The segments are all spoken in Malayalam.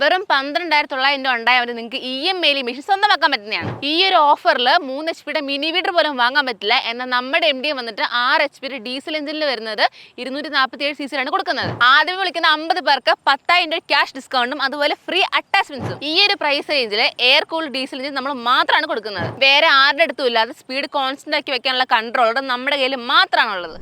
വെറും 12,900 ഉണ്ടായാൽ മതി നിങ്ങൾക്ക് EMI മെഷീൻ സ്വന്തമാക്കാൻ പറ്റുന്നതാണ്. ഈ ഒരു ഓഫറിൽ 3 HP മിനി വീഡർ പോലും വാങ്ങാൻ പറ്റില്ല. എന്നാൽ നമ്മുടെ MD വന്നിട്ട് 6 HP ഡീസൽ എഞ്ചിനിൽ വരുന്നത് 247 cc ആണ് കൊടുക്കുന്നത്. ആദ്യം വിളിക്കുന്ന 50 പേർക്ക് 10,000 ക്യാഷ് ഡിസ്കൗണ്ടും അതുപോലെ ഫ്രീ അറ്റാച്ച്മെന്റ്സും. ഈ ഒരു പ്രൈസ് റേഞ്ചിൽ എയർ കൂൾഡ് ഡീസൽ എഞ്ചിൻ നമ്മൾ മാത്രമാണ് കൊടുക്കുന്നത്. വേറെ ആരുടെ അടുത്തും ഇല്ലാതെ സ്പീഡ് കോൺസ്റ്റന്റ് ആക്കി വെക്കാനുള്ള കൺട്രോളർ നമ്മുടെ കയ്യിൽ മാത്രമാണുള്ളത്.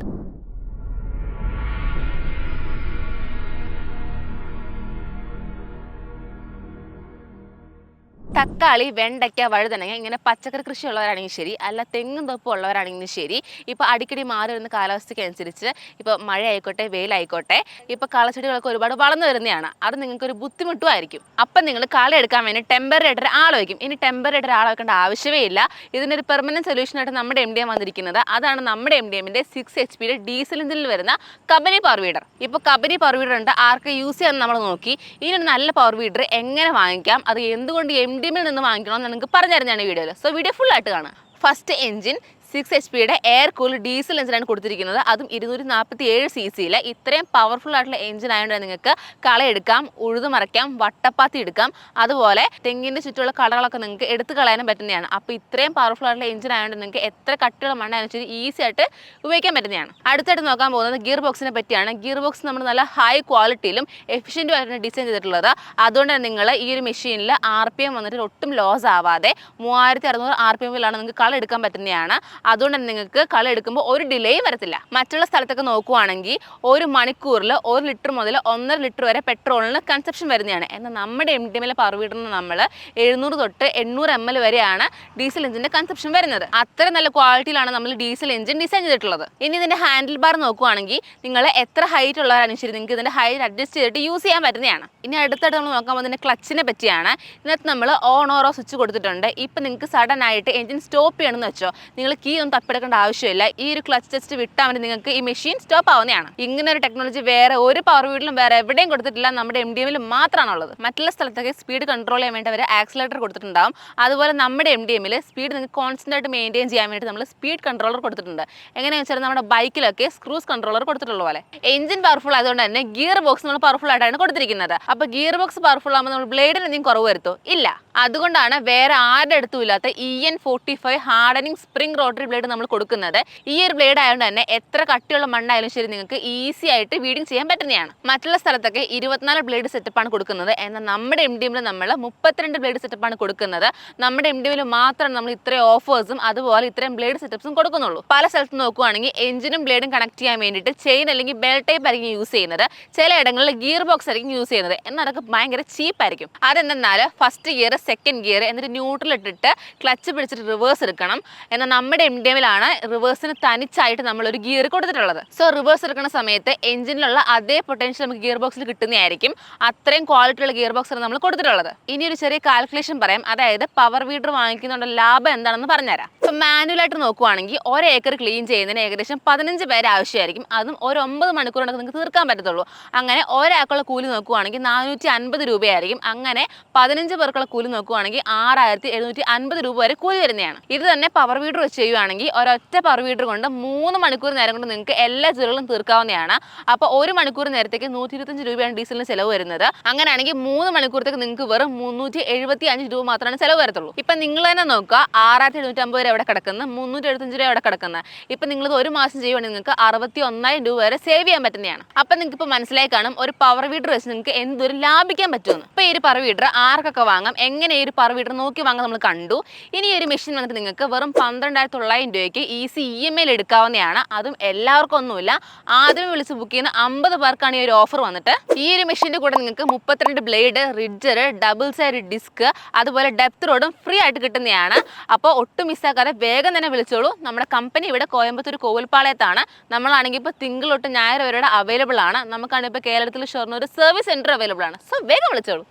തക്കാളി, വെണ്ടയ്ക്ക, വഴുതനങ്ങ ഇങ്ങനെ പച്ചക്കറി കൃഷി ഉള്ളവരാണെങ്കിൽ ശരി, അല്ല തെങ്ങും തൊപ്പം ഉള്ളവരാണെങ്കിലും ശരി, ഇപ്പോൾ അടിക്കടി മാറി വരുന്ന കാലാവസ്ഥയ്ക്ക് അനുസരിച്ച് ഇപ്പോൾ മഴ ആയിക്കോട്ടെ വെയിലായിക്കോട്ടെ, ഇപ്പോൾ കളച്ചെടികളൊക്കെ ഒരുപാട് വളർന്നു വരുന്നതാണ്. അത് നിങ്ങൾക്കൊരു ബുദ്ധിമുട്ടുമായിരിക്കും. അപ്പം നിങ്ങൾ കള എടുക്കാൻ വേണ്ടി ടെമ്പററി ആയിട്ട് ആൾ വയ്ക്കും. ഇനി ടെമ്പററി ആയിട്ട് ആൾ വെക്കേണ്ട ആവശ്യമേ ഇല്ല. ഇതിനൊരു പെർമനന്റ് സൊല്യൂഷനായിട്ട് നമ്മുടെ MDM വന്നിരിക്കുന്നത്. അതാണ് നമ്മുടെ MDMന്റെ 6 HP ഡീസൽ എഞ്ചിനിൽ വരുന്ന കമ്പനി പവർ വീഡർ. ഇപ്പോൾ കമ്പനി പവർ വീഡർ ഉണ്ട്, ആർക്ക് യൂസ് ചെയ്യാൻ നമ്മൾ നോക്കി. ഇനി ഒരു നല്ല പവർ വീഡർ എങ്ങനെ വാങ്ങിക്കാം, അത് എന്തുകൊണ്ട് MDMൽ നിന്ന് വാങ്ങിക്കണമെന്ന് നിങ്ങൾക്ക് പറഞ്ഞു തരുന്നതാണ് വീഡിയോയിൽ. സോ വീഡിയോ ഫുൾ ആയിട്ട് കാണാം. First engine 6 HP air cooled diesel എഞ്ചിനാണ് കൊടുത്തിരിക്കുന്നത്. അതും 247 cc. ഇത്രയും പവർഫുൾ ആയിട്ടുള്ള എഞ്ചിൻ ആയതുകൊണ്ട് നിങ്ങൾക്ക് കളയെടുക്കാം, ഉഴുതുമറിക്കാം, വട്ടപ്പാത്തി എടുക്കാം, അതുപോലെ തെങ്ങിൻ്റെ ചുറ്റുമുള്ള കളകളൊക്കെ നിങ്ങൾക്ക് എടുത്തു കളയാനും പറ്റുന്നതാണ്. അപ്പോൾ ഇത്രയും പവർഫുൾ ആയിട്ടുള്ള എഞ്ചിൻ ആയതുകൊണ്ട് നിങ്ങൾക്ക് എത്ര കട്ടിയുള്ള മണ്ണായാലും ഈസി ആയിട്ട് ഉപയോഗിക്കാൻ പറ്റുന്നതാണ്. അടുത്തായിട്ട് നോക്കാൻ പോകുന്നത് ഗിയർ ബോക്സിനെ പറ്റിയാണ്. ഗിയർ ബോക്സ് നമ്മൾ നല്ല ഹൈ ക്വാളിറ്റിയിലും എഫിഷ്യൻറ്റും ആയിട്ടാണ് ഡിസൈൻ ചെയ്തിട്ടുള്ളത്. അതുകൊണ്ട് തന്നെ നിങ്ങൾ ഈ ഒരു മെഷീനിൽ RPM വന്നിട്ട് ഒട്ടും ലോസ് ആവാതെ 3600 RPMലാണ് നിങ്ങൾക്ക് കള എടുക്കാൻ പറ്റുന്നതാണ്. അതുകൊണ്ട് തന്നെ നിങ്ങൾക്ക് കള എടുക്കുമ്പോൾ ഒരു ഡിലേയും വരത്തില്ല. മറ്റുള്ള സ്ഥലത്തൊക്കെ നോക്കുവാണെങ്കിൽ 1 മണിക്കൂറിൽ 1 ലിറ്റർ മുതൽ 1.5 ലിറ്റർ വരെ പെട്രോളിന് കൺസപ്ഷൻ വരുന്നതാണ്. എന്നാൽ നമ്മുടെ MDMലെ പവർ വീഡറിന് നമ്മൾ 700 തൊട്ട് 800 ml വരെയാണ് ഡീസൽ എഞ്ചിൻ്റെ കൺസപ്ഷൻ വരുന്നത്. അത്ര നല്ല ക്വാളിറ്റിയിലാണ് നമ്മൾ ഡീസൽ എഞ്ചിൻ ഡിസൈൻ ചെയ്തിട്ടുള്ളത്. ഇനി ഇതിൻ്റെ ഹാൻഡിൽ ബാർ നോക്കുവാണെങ്കിൽ നിങ്ങൾ എത്ര ഹൈറ്റ് ഉള്ളവരാണെങ്കിൽ ശരി നിങ്ങൾക്ക് ഇതിൻ്റെ ഹൈറ്റ് അഡ്ജസ്റ്റ് ചെയ്തിട്ട് യൂസ് ചെയ്യാൻ പറ്റുന്നതാണ്. ഇനി അടുത്തായിട്ട് നമ്മൾ നോക്കാൻ പോകുന്നതിൻ്റെ ക്ലച്ചിനെ പറ്റിയാണ്. ഇതിനകത്ത് നമ്മൾ ഓൺ ഓറോ സ്വിച്ച് കൊടുത്തിട്ടുണ്ട്. ഇപ്പം നിങ്ങൾക്ക് സഡൻ ആയിട്ട് എഞ്ചിൻ സ്റ്റോപ്പ് ചെയ്യണമെന്ന് വെച്ചോ, നിങ്ങൾ കീ ഒന്നും തപ്പെടുക്കേണ്ട ആവശ്യമില്ല. ഈ ഒരു ക്ലച്ച് ടെസ്റ്റ് വിട്ടാൽ മതി നിങ്ങൾക്ക് ഈ മെഷീൻ സ്റ്റോപ്പ് ആവുന്നതാണ്. ഇങ്ങനെ ഒരു ടെക്നോളജി വേറെ ഒരു പവർ വീഡിലും വേറെ എവിടെയും കൊടുത്തിട്ടില്ല, നമ്മുടെ MDMൽ മാത്രമാണുള്ളത്. മറ്റുള്ള സ്ഥലത്തൊക്കെ സ്പീഡ് കൺട്രോൾ ചെയ്യാൻ വേണ്ടി അവർ ആക്സിലേറ്റർ കൊടുത്തിട്ടുണ്ടാവും. അതുപോലെ നമ്മുടെ MDMൽ സ്പീഡ് നിങ്ങൾക്ക് കോൺസ്റ്റന്റ് ആയിട്ട് മെയിൻറ്റെയിൻ ചെയ്യാൻ വേണ്ടി നമ്മൾ സ്പീഡ് കൺട്രോളർ കൊടുത്തിട്ടുണ്ട്. എങ്ങനെയാണെന്ന് വെച്ചാൽ നമ്മുടെ ബൈക്കിലൊക്കെ സ്ക്രൂസ് കൺട്രോളർ കൊടുത്തിട്ടുള്ള പോലെ. എഞ്ചിൻ പവർഫുൾ ആയതുകൊണ്ട് തന്നെ ഗിയർ ബോക്സ് നമ്മൾ പവർഫുൾ ആയിട്ടാണ് കൊടുത്തിരിക്കുന്നത്. അപ്പോൾ ഗിയർ ബോക്സ് പവർഫുൾ ആകുമ്പോൾ നമ്മൾ ബ്ലേഡിന് എന്തെങ്കിലും കുറവ് വരുത്തോ? ഇല്ല. അതുകൊണ്ടാണ് വേറെ ആരുടെ അടുത്തും ഇല്ലാത്ത EN45 hardening spring rotary blade നമ്മൾ കൊടുക്കുന്നത്. ഈ ഒരു ബ്ലേഡ് ആയതുകൊണ്ട് തന്നെ എത്ര കട്ടിയുള്ള മണ്ണായാലും ശരി നിങ്ങൾക്ക് ഈസി ആയിട്ട് വീഡിങ് ചെയ്യാൻ പറ്റുന്നതാണ്. മറ്റുള്ള സ്ഥലത്തൊക്കെ 24 ബ്ലേഡ് സെറ്റപ്പാണ് കൊടുക്കുന്നത്. എന്നാൽ നമ്മുടെ MDMൽ നമ്മൾ 32 ബ്ലേഡ് സെറ്റപ്പാണ് കൊടുക്കുന്നത്. നമ്മുടെ MDMൽ മാത്രം നമ്മൾ ഇത്രയും ഓഫേഴ്സും അതുപോലെ ഇത്രയും ബ്ലേഡ് സെറ്റപ്സും കൊടുക്കുന്നുള്ളൂ. പല സ്ഥലത്ത് നോക്കുവാണെങ്കിൽ എഞ്ചിനും ബ്ലേഡും കണക്ട് ചെയ്യാൻ വേണ്ടിയിട്ട് ചെയിൻ അല്ലെങ്കിൽ ബെൽ ടൈപ്പ് ആയിരിക്കും യൂസ് ചെയ്യുന്നത്. ചിലയിടങ്ങളിൽ ഗിയർ ബോക്സ് ആയിരിക്കും യൂസ് ചെയ്യുന്നത്. എന്നാൽ അതൊക്കെ ഭയങ്കര ചീപ്പായിരിക്കും. അതെന്നാൽ ഫസ്റ്റ് ഗിയർ, സെക്കൻഡ് ഗിയർ എന്നിട്ട് ന്യൂട്രൽ ഇട്ടിട്ട് ക്ലച്ച് പിടിച്ചിട്ട് റിവേഴ്സ് എടുക്കണം. എന്നാൽ നമ്മുടെ MDMലാണ് റിവേഴ്സിന് തനിച്ചായിട്ട് നമ്മളൊരു ഗിയർ കൊടുത്തിട്ടുള്ളത്. സോ റിവേഴ്സ് എടുക്കുന്ന സമയത്ത് എഞ്ചിനിലുള്ള അതേ പൊട്ടൻഷ്യൽ നമുക്ക് ഗിയർ ബോക്സിൽ കിട്ടുന്നതായിരിക്കും. അത്രയും ക്വാളിറ്റിയുള്ള ഗിയർ ബോക്സാണ് നമ്മൾ കൊടുത്തിട്ടുള്ളത്. ഇനി ഒരു ചെറിയ കാൽക്കുലേഷൻ പറയാം. അതായത് പവർ വീഡർ വാങ്ങിക്കുന്നതുകൊണ്ട് ലാഭം എന്താണെന്ന് പറഞ്ഞുതരാം. ഇപ്പോൾ മാനുവലായിട്ട് നോക്കുവാണെങ്കിൽ 1 ഏക്കർ ക്ലീൻ ചെയ്യുന്നതിന് ഏകദേശം 15 പേര് ആവശ്യമായിരിക്കും. അതും ഒരു 9 മണിക്കൂർ കൊണ്ട് നിങ്ങൾക്ക് തീർക്കാൻ പറ്റത്തുള്ളൂ. അങ്ങനെ ഒരാൾക്കുള്ള കൂലി നോക്കുവാണെങ്കിൽ 450 രൂപയായിരിക്കും. അങ്ങനെ 15 പേർക്കുള്ള കൂലി നോക്കുവാണെങ്കിൽ 6750 രൂപ വരെ കൂലി വരുന്നതാണ്. ഇത് തന്നെ പവർ വീഡർ വെച്ച് ചെയ്യുവാണെങ്കിൽ ഒരൊറ്റ പവർ വീഡർ കൊണ്ട് 3 മണിക്കൂർ നേരം കൊണ്ട് നിങ്ങൾക്ക് എല്ലാ ജോലികളും തീർക്കാവുന്നതാണ്. അപ്പോൾ 1 മണിക്കൂർ നേരത്തേക്ക് 125 രൂപയാണ് ഡീസലിന് ചിലവ് വരുന്നത്. അങ്ങനെയാണെങ്കിൽ 3 മണിക്കൂറത്തേക്ക് നിങ്ങൾക്ക് വെറും 375 രൂപ മാത്രമാണ് ചിലവ് വരത്തുള്ളൂ. ഇപ്പം നിങ്ങൾ തന്നെ നോക്കുക, 6750 രൂപ എവിടെ കിടക്കുന്നത്, 375 രൂപ എവിടെ കിടക്കുന്നത്. ഇപ്പം നിങ്ങളിത് 1 മാസം ചെയ്യുവാണെങ്കിൽ നിങ്ങൾക്ക് 61,000 രൂപ വരെ സേവ് ചെയ്യാൻ പറ്റുന്നതാണ്. അപ്പം നിങ്ങൾക്ക് ഇപ്പോൾ മനസ്സിലായി കാണും ഒരു പവർ വീഡർ വെച്ച് നിങ്ങൾക്ക് എന്തൊരു ലാഭിക്കാൻ പറ്റുമെന്ന്. ഇപ്പോൾ ഈ ഒരു പവർ വീഡർ ആർക്കൊക്കെ വാങ്ങാം, എങ്ങനെ ഈ ഒരു പവർ വീഡർ നോക്കി വാങ്ങാൻ നമ്മൾ കണ്ടു. ഇനി ഒരു മെഷീൻ വന്നിട്ട് നിങ്ങൾക്ക് വെറും 12,900 രൂപയ്ക്ക് ഈസി EMIൽ എടുക്കാവുന്നതാണ്. അതും എല്ലാവർക്കും ഒന്നുമില്ല, ആദ്യം വിളിച്ച് ബുക്ക് ചെയ്യുന്ന 50 പേർക്കാണ് ഈ ഒരു ഓഫർ വന്നിട്ട്. ഈ ഒരു മെഷീൻ്റെ കൂടെ നിങ്ങൾക്ക് 32 ബ്ലേഡ്, റിഡ്ജർ, ഡബിൾ സൈഡ് ഡിസ്ക്, അതുപോലെ ഡെപ്ത് റോഡും ഫ്രീ ആയിട്ട് കിട്ടുന്നതാണ്. അപ്പോൾ ഒട്ടും മിസ്സാക്കാതെ വേഗം തന്നെ വിളിച്ചോളൂ. നമ്മുടെ കമ്പനി ഇവിടെ കോയമ്പത്തൂർ കോവിൽപ്പാളയത്താണ്. നമ്മളാണെങ്കിൽ ഇപ്പോൾ തിങ്കൾ തൊട്ട് ഞായർ വരെ അവൈലബിൾ ആണ്. നമുക്കാണെങ്കിൽ ഇപ്പോൾ കേരളത്തിൽ ഷൊർണൂർ സർവീസ് സെൻറ്റർ അവൈലബിൾ ആണ്. സോ വേഗം വിളിച്ചോളൂ.